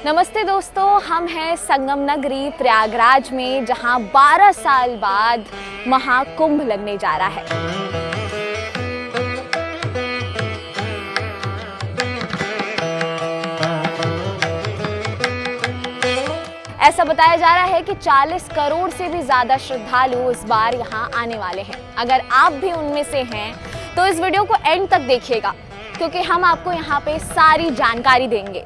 नमस्ते दोस्तों, हम हैं संगम नगरी प्रयागराज में, जहां 12 साल बाद महाकुंभ लगने जा रहा है। ऐसा बताया जा रहा है कि 40 करोड़ से भी ज्यादा श्रद्धालु इस बार यहां आने वाले हैं। अगर आप भी उनमें से हैं तो इस वीडियो को एंड तक देखिएगा, क्योंकि हम आपको यहां पे सारी जानकारी देंगे।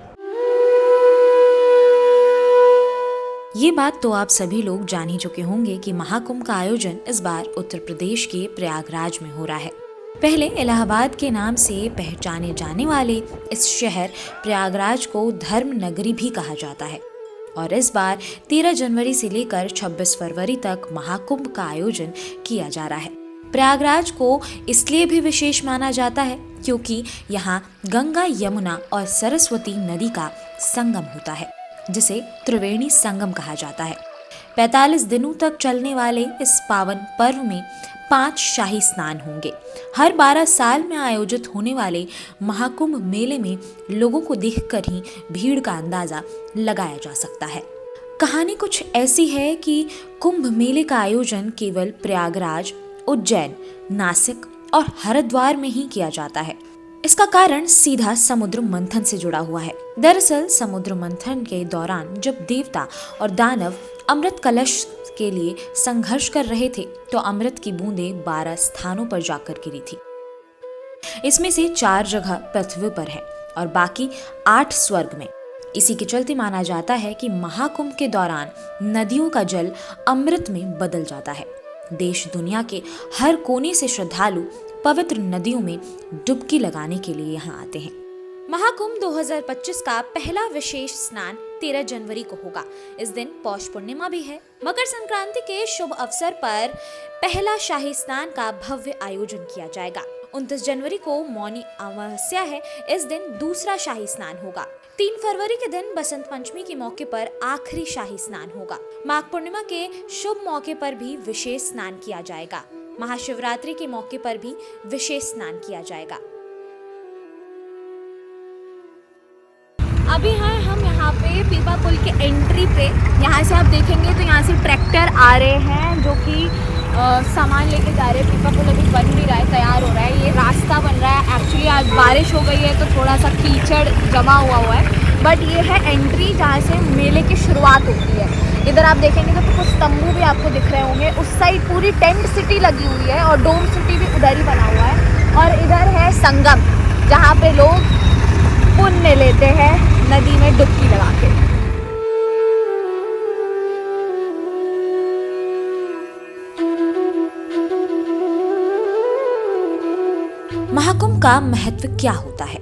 ये बात तो आप सभी लोग जान ही चुके होंगे कि महाकुंभ का आयोजन इस बार उत्तर प्रदेश के प्रयागराज में हो रहा है। पहले इलाहाबाद के नाम से पहचाने जाने वाले इस शहर प्रयागराज को धर्म नगरी भी कहा जाता है और इस बार 13 जनवरी से लेकर 26 फरवरी तक महाकुंभ का आयोजन किया जा रहा है। प्रयागराज को इसलिए भी विशेष माना जाता है क्योंकि यहाँ गंगा, यमुना और सरस्वती नदी का संगम होता है, जिसे त्रिवेणी संगम कहा जाता है। 45 दिनों तक चलने वाले इस पावन पर्व में 5 शाही स्नान होंगे। हर 12 साल में आयोजित होने वाले महाकुंभ मेले में लोगों को देखकर ही भीड़ का अंदाजा लगाया जा सकता है। कहानी कुछ ऐसी है कि कुंभ मेले का आयोजन केवल प्रयागराज, उज्जैन, नासिक और हरिद्वार में ही किया जाता है। इसका कारण सीधा समुद्र मंथन से जुड़ा हुआ है। दरअसल समुद्र मंथन के दौरान जब देवता और दानव अमृत कलश के लिए संघर्ष कर रहे थे तो अमृत की बूंदें 12 स्थानों पर जाकर गिरी थी। इसमें से 4 जगह पृथ्वी पर है और बाकी 8 स्वर्ग में। इसी के चलते माना जाता है कि महाकुंभ के दौरान नदियों का जल अमृत में बदल जाता है। देश दुनिया के हर कोने से श्रद्धालु पवित्र नदियों में डुबकी लगाने के लिए यहाँ आते हैं। महाकुंभ 2025 का पहला विशेष स्नान 13 जनवरी को होगा। इस दिन पौष पूर्णिमा भी है। मकर संक्रांति के शुभ अवसर पर पहला शाही स्नान का भव्य आयोजन किया जाएगा। 29 जनवरी को मौनी अमावस्या है। इस दिन दूसरा शाही स्नान होगा। 3 फरवरी के दिन बसंत पंचमी के मौके पर आखिरी शाही स्नान होगा। माघ पूर्णिमा के शुभ मौके पर भी विशेष स्नान किया जाएगा। महाशिवरात्रि के मौके पर भी विशेष स्नान किया जाएगा। अभी हैं हम यहाँ पे पीपा पुल के एंट्री पे। यहाँ से आप देखेंगे तो यहाँ से ट्रैक्टर आ रहे हैं जो कि सामान लेके जा रहे हैं। पीपा पुल अभी बन भी रहा है, तैयार हो रहा है। ये रास्ता बन रहा है। एक्चुअली आज बारिश हो गई है तो थोड़ा सा कीचड़ जमा हुआ है, बट ये है एंट्री जहाँ से मेले की शुरुआत होती है। इधर आप देखेंगे तो कुछ तंबू भी आपको दिख रहे होंगे। उस साइड पूरी टेंट सिटी लगी हुई है और डोम सिटी भी उधर ही बना हुआ है। और इधर है संगम, जहाँ पे लोग पुण्य लेते हैं नदी में डुबकी लगा के। महाकुंभ का महत्व क्या होता है?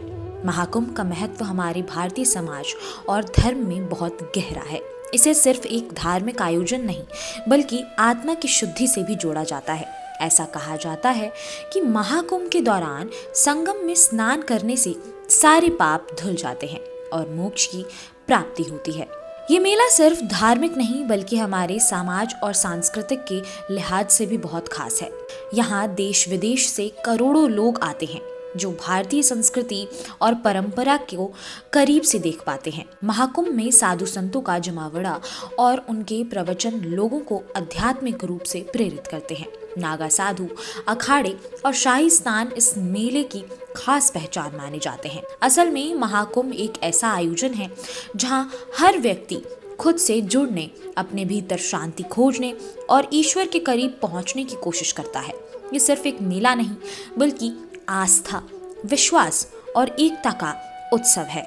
महाकुंभ का महत्व हमारे भारतीय समाज और धर्म में बहुत गहरा है। इसे सिर्फ एक धार्मिक आयोजन नहीं बल्कि आत्मा की शुद्धि से भी जोड़ा जाता है। ऐसा कहा जाता है कि महाकुंभ के दौरान संगम में स्नान करने से सारे पाप धुल जाते हैं और मोक्ष की प्राप्ति होती है। ये मेला सिर्फ धार्मिक नहीं बल्कि हमारे समाज और सांस्कृतिक के लिहाज से भी बहुत खास है। यहाँ देश विदेश से करोड़ों लोग आते हैं जो भारतीय संस्कृति और परंपरा को करीब से देख पाते हैं। महाकुंभ में साधु संतों का जमावड़ा और उनके प्रवचन लोगों को आध्यात्मिक रूप से प्रेरित करते हैं। नागा साधु, अखाड़े और शाही स्नान इस मेले की खास पहचान माने जाते हैं। असल में महाकुंभ एक ऐसा आयोजन है जहां हर व्यक्ति खुद से जुड़ने, अपने भीतर शांति खोजने और ईश्वर के करीब पहुंचने की कोशिश करता है। ये सिर्फ एक मेला नहीं बल्कि आस्था, विश्वास और एकता का उत्सव है।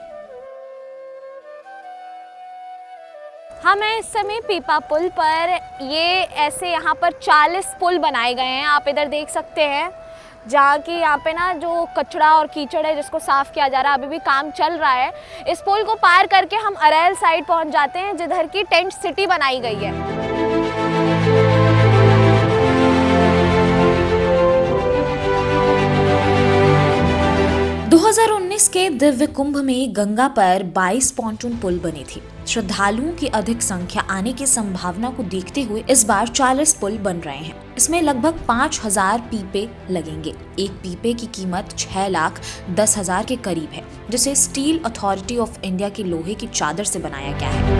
हम हैं इस समय पीपा पुल पर। ये ऐसे यहाँ पर 40 पुल बनाए गए हैं। आप इधर देख सकते हैं, जहाँ की यहाँ पे ना जो कचरा और कीचड़ है जिसको साफ किया जा रहा है, अभी भी काम चल रहा है। इस पुल को पार करके हम अरैल साइड पहुँच जाते हैं, जिधर की टेंट सिटी बनाई गई है। 2019 के दिव्य कुंभ में गंगा पर 22 पॉन्टून पुल बने थे। श्रद्धालुओं की अधिक संख्या आने की संभावना को देखते हुए इस बार 40 पुल बन रहे हैं। इसमें लगभग 5000 पीपे लगेंगे। एक पीपे की कीमत 6,10,000 के करीब है। जिसे स्टील अथॉरिटी ऑफ इंडिया की लोहे की चादर से बनाया गया है।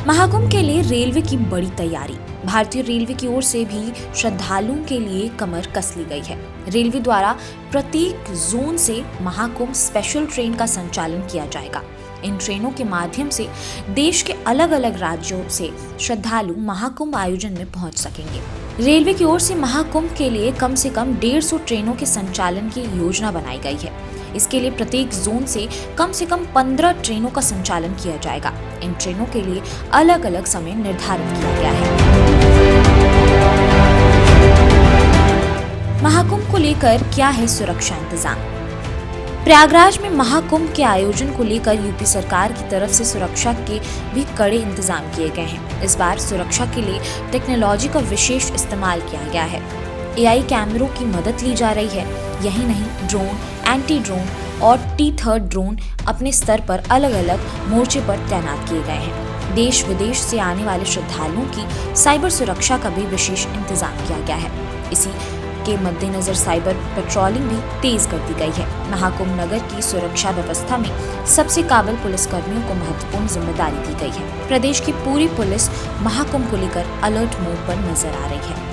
महाकुंभ के लिए रेलवे की बड़ी तैयारी। भारतीय रेलवे की ओर से भी श्रद्धालुओं के लिए कमर कस ली गई है। रेलवे द्वारा प्रत्येक जोन से महाकुंभ स्पेशल ट्रेन का संचालन किया जाएगा। इन ट्रेनों के माध्यम से देश के अलग अलग राज्यों से श्रद्धालु महाकुंभ आयोजन में पहुंच सकेंगे। रेलवे की ओर से महाकुंभ के लिए कम से कम 150 ट्रेनों के संचालन की योजना बनाई गई है। इसके लिए प्रत्येक जोन से कम 15 ट्रेनों का संचालन किया जाएगा। इन ट्रेनों के लिए अलग अलग समय निर्धारित किया गया है। महाकुंभ को लेकर क्या है सुरक्षा इंतजाम? प्रयागराज में महाकुंभ के आयोजन को लेकर यूपी सरकार की तरफ से सुरक्षा के भी कड़े इंतजाम किए गए हैं। इस बार सुरक्षा के लिए टेक्नोलॉजी का विशेष इस्तेमाल किया गया है। AI कैमरों की मदद ली जा रही है। यही नहीं, ड्रोन, एंटी ड्रोन और T-3 ड्रोन अपने स्तर पर अलग अलग मोर्चे पर तैनात किए गए हैं। देश विदेश से आने वाले श्रद्धालुओं की साइबर सुरक्षा का भी विशेष इंतजाम किया गया है। इसी के मद्देनजर साइबर पेट्रोलिंग भी तेज कर दी गई है। महाकुंभ नगर की सुरक्षा व्यवस्था में सबसे काबिल पुलिसकर्मियों को महत्वपूर्ण जिम्मेदारी दी गई है। प्रदेश की पूरी पुलिस महाकुंभ को लेकर अलर्ट मोड पर नजर आ रही है।